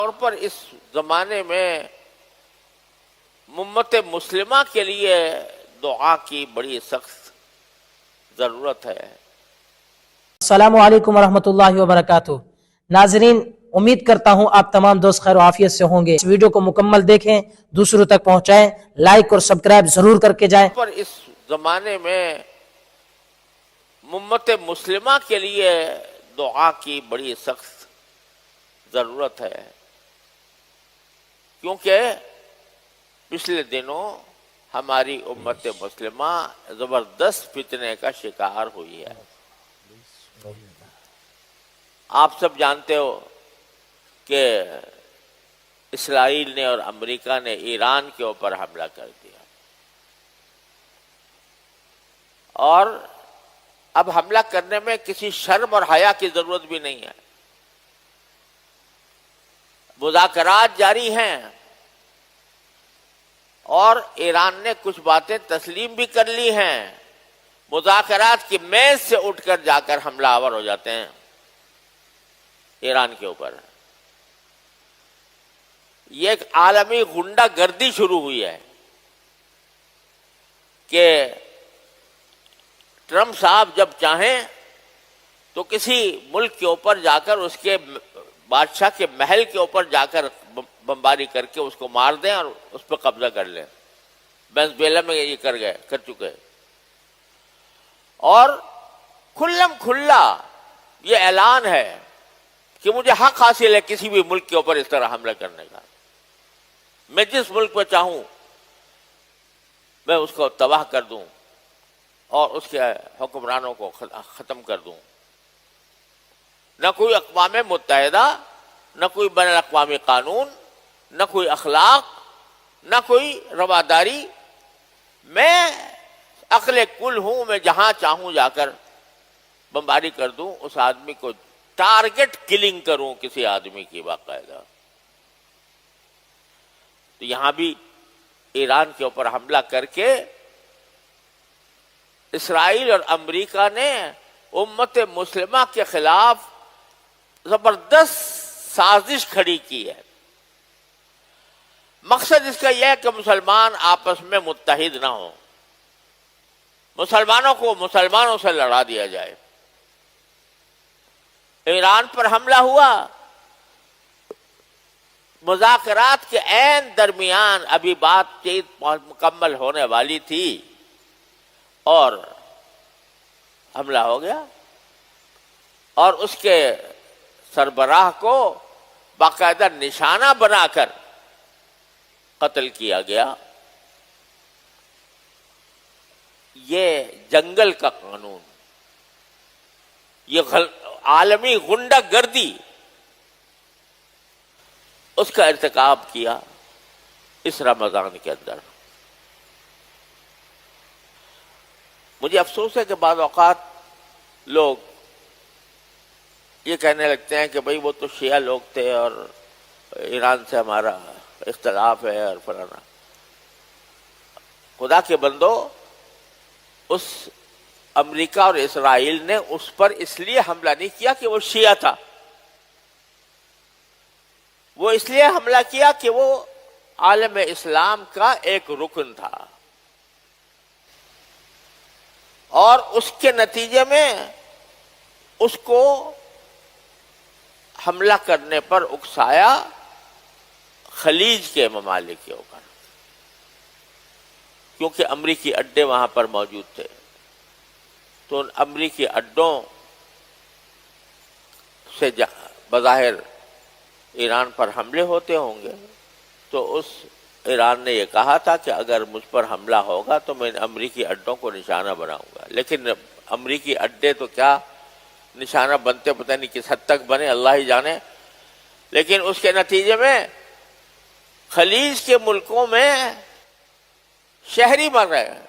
طور پر اس زمانے میں امت مسلمہ کے لیے دعا کی بڑی سخت ضرورت ہے۔ السلام علیکم ورحمۃ اللہ وبرکاتہ۔ ناظرین، امید کرتا ہوں آپ تمام دوست خیر و عافیت سے ہوں گے۔ اس ویڈیو کو مکمل دیکھیں، دوسروں تک پہنچائیں، لائک اور سبسکرائب ضرور کر کے جائیں۔ پر اس زمانے میں امت مسلمہ کے لیے دعا کی بڑی سخت ضرورت ہے، کیونکہ پچھلے دنوں ہماری امت مسلمہ زبردست فتنے کا شکار ہوئی ہے۔ آپ سب جانتے ہو کہ اسرائیل نے اور امریکہ نے ایران کے اوپر حملہ کر دیا، اور اب حملہ کرنے میں کسی شرم اور حیا کی ضرورت بھی نہیں ہے۔ مذاکرات جاری ہیں اور ایران نے کچھ باتیں تسلیم بھی کر لی ہیں۔ مذاکرات کی میز سے اٹھ کر جا کر حملہ آور ہو جاتے ہیں ایران کے اوپر۔ یہ ایک عالمی غنڈہ گردی شروع ہوئی ہے کہ ٹرمپ صاحب جب چاہیں تو کسی ملک کے اوپر جا کر اس کے بادشاہ کے محل کے اوپر جا کر بمباری کر کے اس کو مار دیں اور اس پہ قبضہ کر لیں۔ وینزویلا میں یہ کر چکے، اور کھلم کھلا یہ اعلان ہے کہ مجھے حق حاصل ہے کسی بھی ملک کے اوپر اس طرح حملہ کرنے کا۔ میں جس ملک پہ چاہوں میں اس کو تباہ کر دوں اور اس کے حکمرانوں کو ختم کر دوں۔ نہ کوئی اقوام متحدہ، نہ کوئی بین الاقوامی قانون، نہ کوئی اخلاق، نہ کوئی رواداری۔ میں عقل کل ہوں، میں جہاں چاہوں جا کر بمباری کر دوں، اس آدمی کو ٹارگٹ کلنگ کروں کسی آدمی کی باقاعدہ۔ تو یہاں بھی ایران کے اوپر حملہ کر کے اسرائیل اور امریکہ نے امت مسلمہ کے خلاف زبردست سازش کھڑی کی ہے۔ مقصد اس کا یہ ہے کہ مسلمان آپس میں متحد نہ ہوں، مسلمانوں کو مسلمانوں سے لڑا دیا جائے۔ ایران پر حملہ ہوا، مذاکرات کے عین درمیان ابھی بات چیت مکمل ہونے والی تھی اور حملہ ہو گیا، اور اس کے سربراہ کو باقاعدہ نشانہ بنا کر قتل کیا گیا۔ یہ جنگل کا قانون، یہ عالمی غنڈہ گردی، اس کا ارتکاب کیا اس رمضان کے اندر۔ مجھے افسوس ہے کہ بعض اوقات لوگ یہ کہنے لگتے ہیں کہ بھئی وہ تو شیعہ لوگ تھے اور ایران سے ہمارا اختلاف ہے اور فلانا۔ خدا کے بندو، اس امریکہ اور اسرائیل نے اس پر اس لیے حملہ نہیں کیا کہ وہ شیعہ تھا، وہ اس لیے حملہ کیا کہ وہ عالم اسلام کا ایک رکن تھا، اور اس کے نتیجے میں اس کو حملہ کرنے پر اکسایا خلیج کے ممالک کے اوپر، کیونکہ امریکی اڈے وہاں پر موجود تھے۔ تو ان امریکی اڈوں سے بظاہر ایران پر حملے ہوتے ہوں گے، تو اس ایران نے یہ کہا تھا کہ اگر مجھ پر حملہ ہوگا تو میں ان امریکی اڈوں کو نشانہ بناؤں گا۔ لیکن امریکی اڈے تو کیا نشانہ بنتے، پتہ نہیں کس حد تک بنے، اللہ ہی جانے۔ لیکن اس کے نتیجے میں خلیج کے ملکوں میں شہری مر رہے ہیں،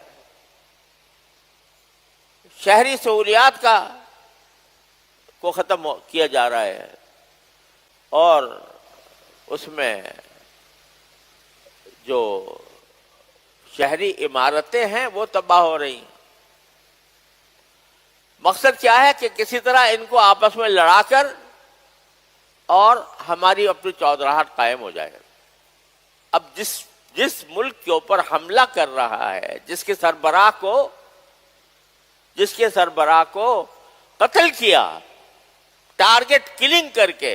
شہری سہولیات کو ختم کیا جا رہا ہے، اور اس میں جو شہری عمارتیں ہیں وہ تباہ ہو رہی ہیں۔ مقصد کیا ہے کہ کسی طرح ان کو آپس میں لڑا کر اور ہماری اپنی چودراہٹ قائم ہو جائے. اب جس ملک کے اوپر حملہ کر رہا ہے، جس کے سربراہ کو قتل کیا ٹارگٹ کلنگ کر کے،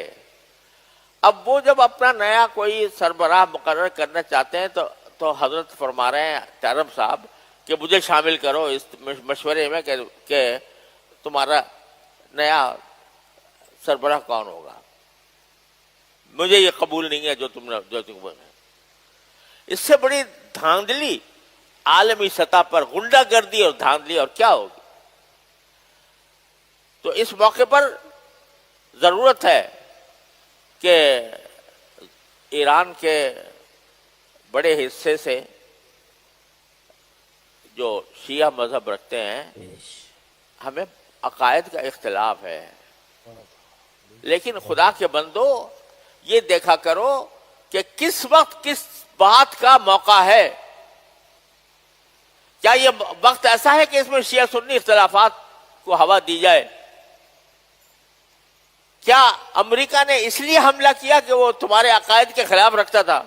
اب وہ جب اپنا نیا کوئی سربراہ مقرر کرنا چاہتے ہیں تو حضرت فرما رہے ہیں ٹرمپ صاحب کہ مجھے شامل کرو اس مشورے میں کہ تمہارا نیا سربراہ کون ہوگا. مجھے یہ قبول نہیں ہے جو تم نے. اس سے بڑی دھاندلی عالمی سطح پر غنڈہ گردی اور دھاندلی اور کیا ہوگی. تو اس موقع پر ضرورت ہے کہ ایران کے بڑے حصے سے جو شیعہ مذہب رکھتے ہیں، ہمیں عقائد کا اختلاف ہے، لیکن خدا کے بندو یہ دیکھا کرو کہ کس وقت کس بات کا موقع ہے. کیا یہ وقت ایسا ہے کہ اس میں شیعہ سنی اختلافات کو ہوا دی جائے؟ کیا امریکہ نے اس لیے حملہ کیا کہ وہ تمہارے عقائد کے خلاف رکھتا تھا؟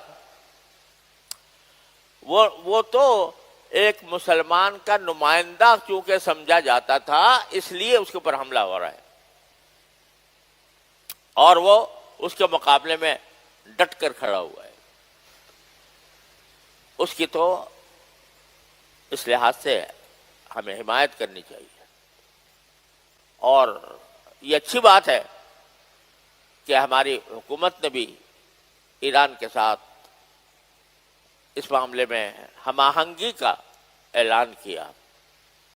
وہ تو ایک مسلمان کا نمائندہ چونکہ سمجھا جاتا تھا، اس لیے اس کے اوپر حملہ ہو رہا ہے، اور وہ اس کے مقابلے میں ڈٹ کر کھڑا ہوا ہے. اس کی تو اس لحاظ سے ہمیں حمایت کرنی چاہیے. اور یہ اچھی بات ہے کہ ہماری حکومت نے بھی ایران کے ساتھ اس معاملے میں ہم آہنگی کا اعلان کیا.